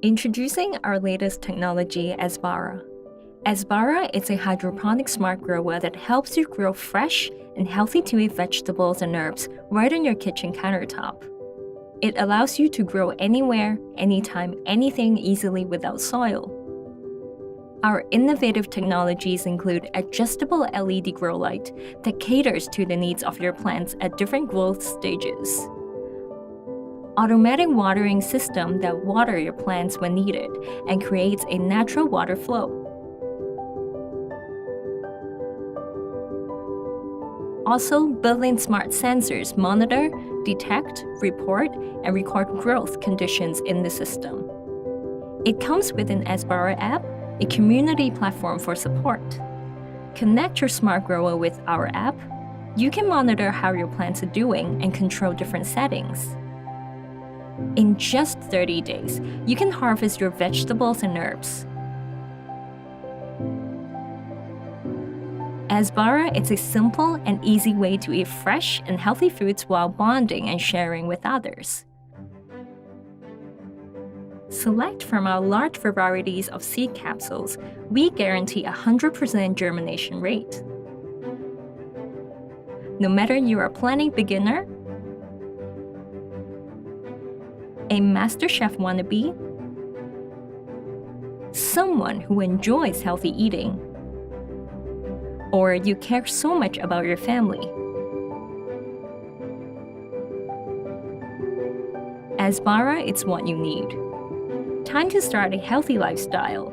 Introducing our latest technology, Aspara. Aspara is a hydroponic smart grower that helps you grow fresh and healthy-to-eat vegetables and herbs right on your kitchen countertop. It allows you to grow anywhere, anytime, anything easily without soil. Our innovative technologies include adjustable LED grow light that caters to the needs of your plants at different growth stages, automatic watering system that water your plants when needed and creates a natural water flow. Also, built-in smart sensors monitor, detect, report, and record growth conditions in the system. It comes with an Aspara app, a community platform for support. Connect your smart grower with our app. You can monitor how your plants are doing and control different settings. In just 30 days, you can harvest your vegetables and herbs. Aspara is a simple and easy way to eat fresh and healthy foods while bonding and sharing with others. Select from our large varieties of seed capsules. We guarantee a 100% germination rate. No matter you are a planting beginner, a master chef wannabe, someone who enjoys healthy eating, or you care so much about your family. Aspara is what you need. Time to start a healthy lifestyle.